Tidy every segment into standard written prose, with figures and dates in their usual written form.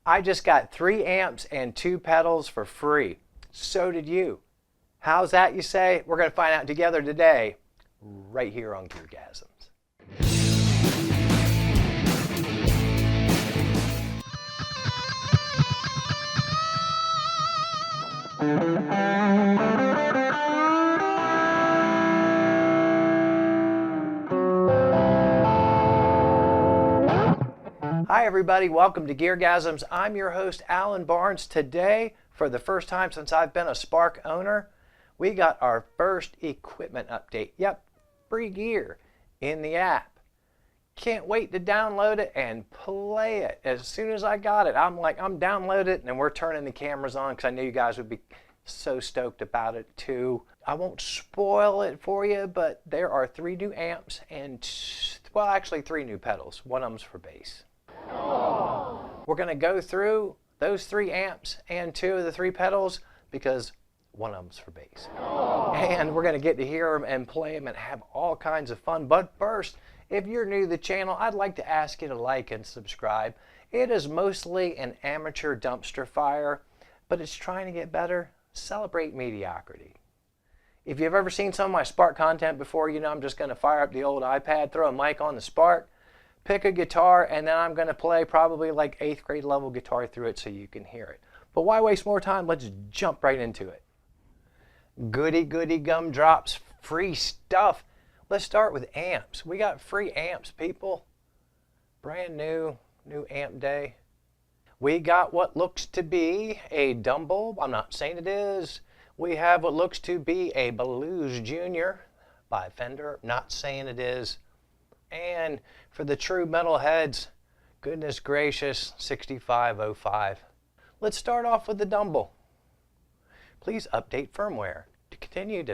I just got 3 amps and 2 pedals for free. So did you. How's that, you say? We're going to find out together today, right here on GearGasms. Hi everybody, welcome to GearGasms. I'm your host Alan Barnes. Today, for the first time since I've been a Spark owner, we got our first equipment update. Yep, free gear in the app. Can't wait to download it and play it. As soon as I got it, I'm download it, and we're turning the cameras on because I knew you guys would be so stoked about it too. I won't spoil it for you, but there are 3 new amps and, well, actually 3 new pedals. One of them's for bass. We're going to go through those 3 amps and 2 of the 3 pedals because one of them's for bass. And we're going to get to hear them and play them and have all kinds of fun. But first, if you're new to the channel, I'd like to ask you to like and subscribe. It is mostly an amateur dumpster fire, but it's trying to get better. Celebrate mediocrity. If you've ever seen some of my Spark content before, you know I'm just going to fire up the old iPad, throw a mic on the Spark, pick a guitar, and then I'm going to play probably like 8th grade level guitar through it so you can hear it. But why waste more time? Let's jump right into it. Goody gumdrops, free stuff. Let's start with amps. We got free amps, people. Brand new amp day. We got what looks to be a Dumble. I'm not saying it is. We have what looks to be a Blues Junior by Fender. Not saying it is. And for the true metalheads, goodness gracious, 6505. Let's start off with the Dumble. Please update firmware. To continue,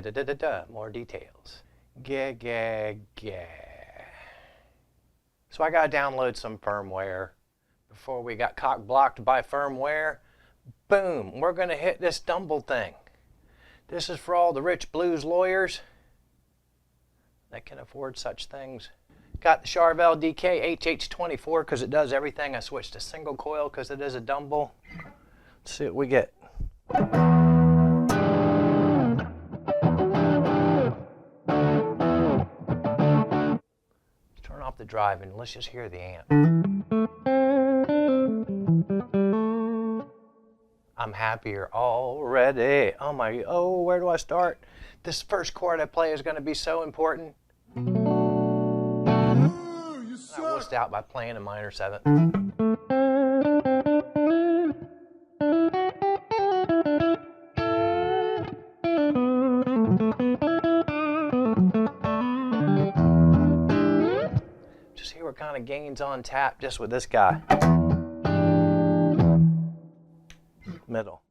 more details. So I gotta download some firmware before we got cock blocked by firmware. Boom, we're gonna hit this Dumble thing. This is for all the rich blues lawyers that can afford such things. Got the Charvel DK HH24 because it does everything. I switched to single coil because it is a Dumble. Let's see what we get. Let's turn off the drive and let's just hear the amp. I'm happier already. Oh, where do I start? This first chord I play is going to be so important. I wussed out by playing a minor 7th. Just hear what kind of gains on tap just with this guy. Middle.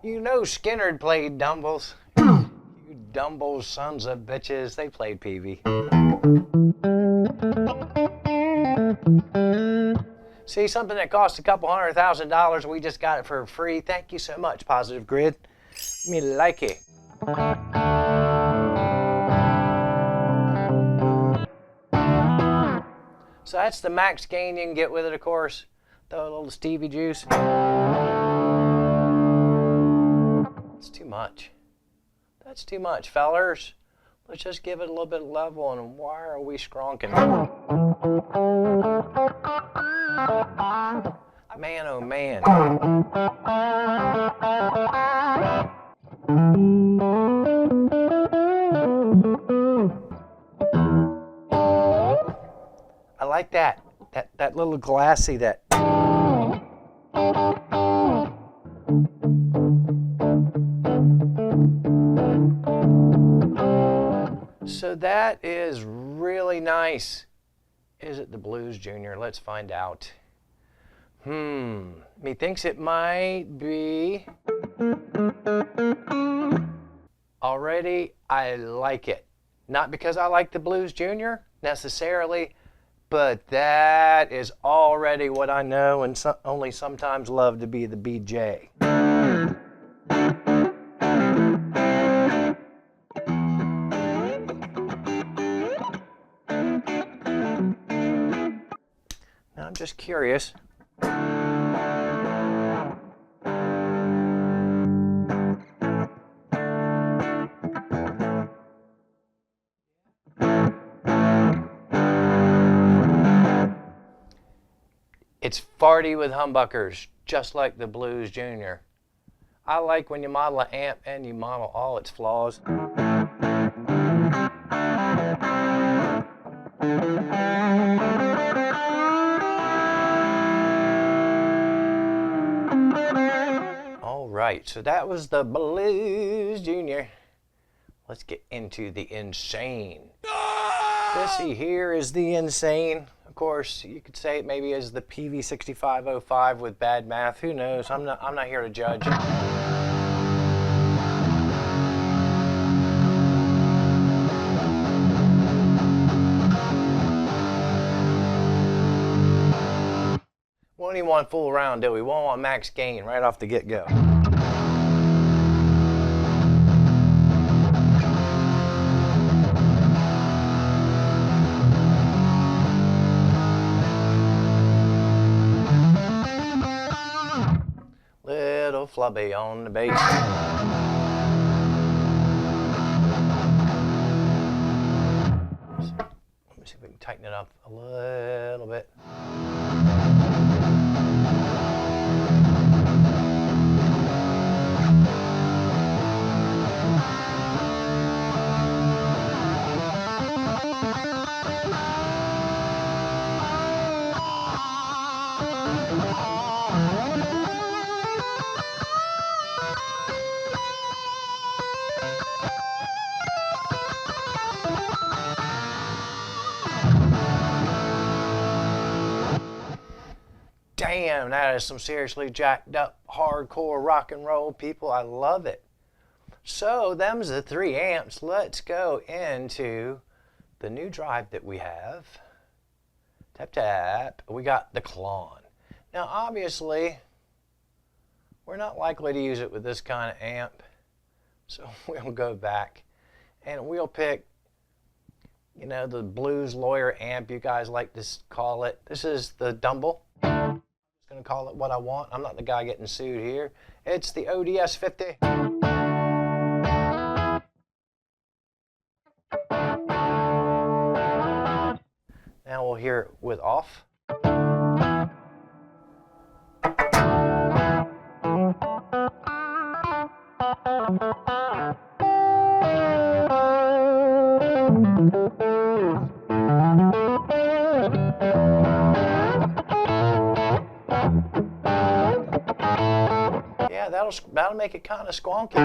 You know Skinner played Dumbles. You Dumble sons of bitches. They played Peavey. See, something that cost a couple $100,000, we just got it for free. Thank you so much, Positive Grid. Me like it. So that's the max gain you can get with it, of course. Throw a little Stevie juice. It's too much. That's too much, fellers. Let's just give it a little bit of level, and why are we skronking? Man, oh man. I like that little glassy, that. So that is really nice. Is it the Blues Junior? Let's find out. Methinks it might be. Already, I like it. Not because I like the Blues Junior necessarily, but that is already what I know and only sometimes love to be the BJ. Now I'm just curious. It's farty with humbuckers, just like the Blues Junior. I like when you model an amp and you model all its flaws. All right, so that was the Blues Junior. Let's get into the Insane. This here is the Insane. Of course, you could say it maybe as the Peavey 6505 with bad math. Who knows? I'm not here to judge. We don't even want to fool around, do we? We want max gain right off the get-go. Little flubby on the bass. Let me see if we can tighten it up a little bit. Damn, that is some seriously jacked up hardcore rock and roll, people. I love it. So them's the 3 amps. Let's go into the new drive that we have. Tap, tap. We got the Klon. Now, obviously, we're not likely to use it with this kind of amp. So we'll go back and we'll pick, you know, the blues lawyer amp you guys like to call it. This is the Dumble. I'm just going to call it what I want. I'm not the guy getting sued here. It's the ODS 50. Now we'll hear it with off. Yeah, that'll make it kind of squonky.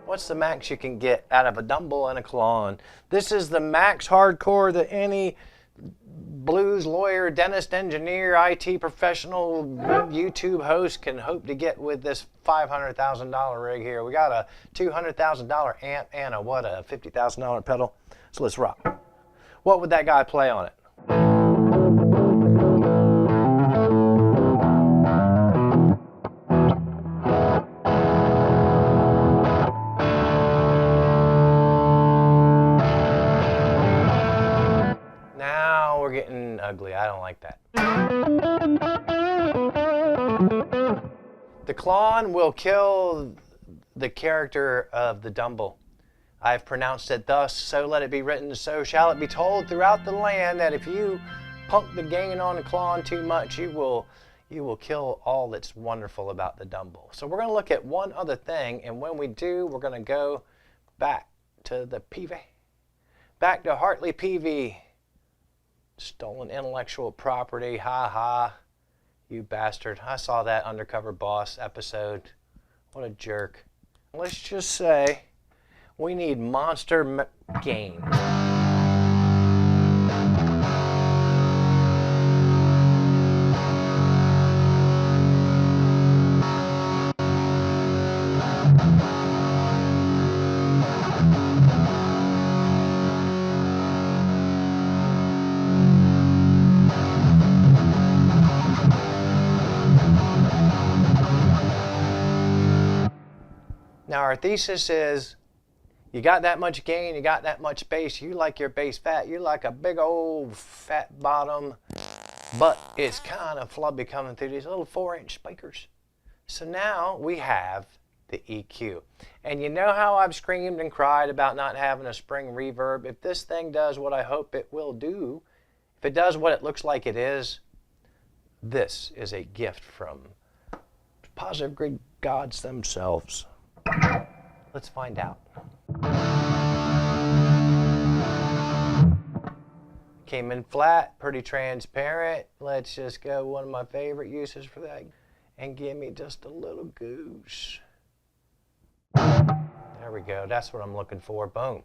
What's the max you can get out of a Dumble and a Klon? This is the max hardcore that any blues lawyer, dentist, engineer, IT professional, YouTube host can hope to get with this $500,000 rig here. We got a $200,000 amp and a $50,000 pedal. So let's rock. What would that guy play on it? Now we're getting ugly. I don't like that. The Klon will kill the character of the Dumble. I've pronounced it thus, so let it be written, so shall it be told throughout the land, that if you punk the gain on the Klon too much, you will kill all that's wonderful about the Dumble. So we're going to look at one other thing, and when we do, we're going to go back to the Peavey. Back to Hartley Peavey. Stolen intellectual property, ha ha, you bastard. I saw that Undercover Boss episode. What a jerk. Let's just say we need monster gain. Now our thesis is, you got that much gain, you got that much bass, you like your bass fat, you like a big old fat bottom, but it's kind of flubby coming through these little 4-inch speakers. So now we have the EQ. And you know how I've screamed and cried about not having a spring reverb? If this thing does what I hope it will do, if it does what it looks like it is, this is a gift from positive grid gods themselves. Let's find out. Came in flat, pretty transparent. Let's just go one of my favorite uses for that and give me just a little goose. There we go, that's what I'm looking for, boom.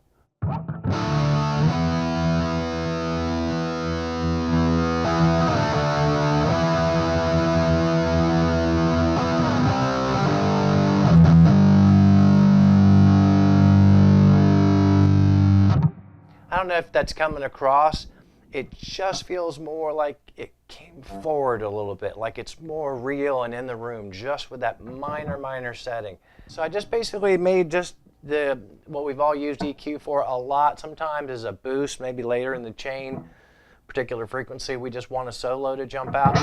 I don't know if that's coming across. It just feels more like it came forward a little bit, like it's more real and in the room, just with that minor setting. So I just basically made just what we've all used EQ for a lot sometimes is a boost, maybe later in the chain, particular frequency, we just want a solo to jump out.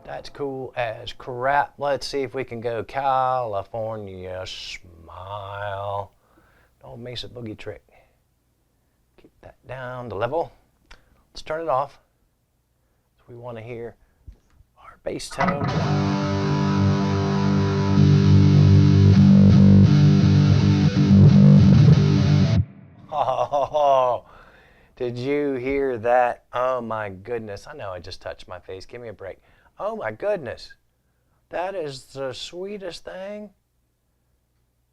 That's cool as crap. Let's see if we can go California Smile. Old Mesa Boogie trick. Keep that down to level. Let's turn it off. So we want to hear our bass tone. Oh, did you hear that? Oh my goodness. I know I just touched my face. Give me a break. Oh my goodness. That is the sweetest thing.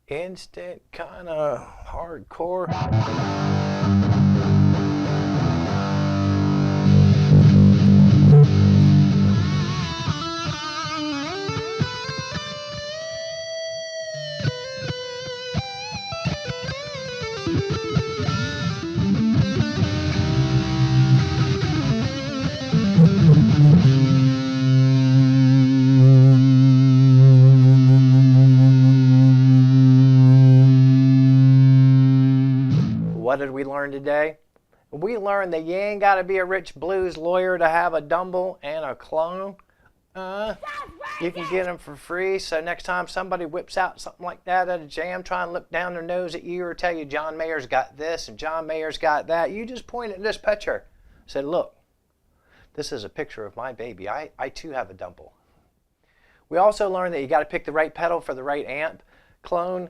Instant, kind of hardcore. What did we learn today? We learned that you ain't got to be a rich blues lawyer to have a Dumble and a Klon. You can get them for free, so next time somebody whips out something like that at a jam, try and look down their nose at you or tell you John Mayer's got this and John Mayer's got that, you just point at this picture. Say, look, this is a picture of my baby. I too have a Dumble. We also learned that you got to pick the right pedal for the right amp. Klon,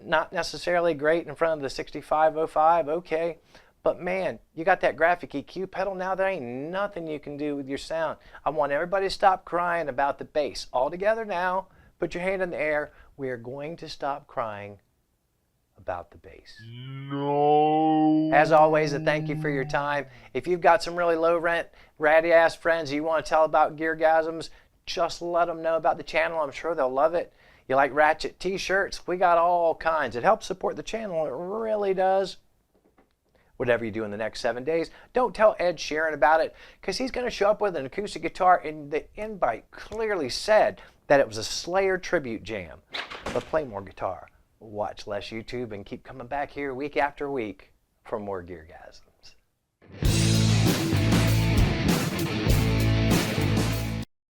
not necessarily great in front of the 6505, okay. But man, you got that graphic EQ pedal now, there ain't nothing you can do with your sound. I want everybody to stop crying about the bass. All together now, put your hand in the air. We are going to stop crying about the bass. No. As always, a thank you for your time. If you've got some really low rent, ratty ass friends you want to tell about GearGasms, just let them know about the channel. I'm sure they'll love it. You like Ratchet t-shirts? We got all kinds. It helps support the channel. It really does. Whatever you do in the next 7 days, don't tell Ed Sheeran about it because he's going to show up with an acoustic guitar, and the invite clearly said that it was a Slayer tribute jam. But play more guitar, watch less YouTube, and keep coming back here week after week for more GearGasms.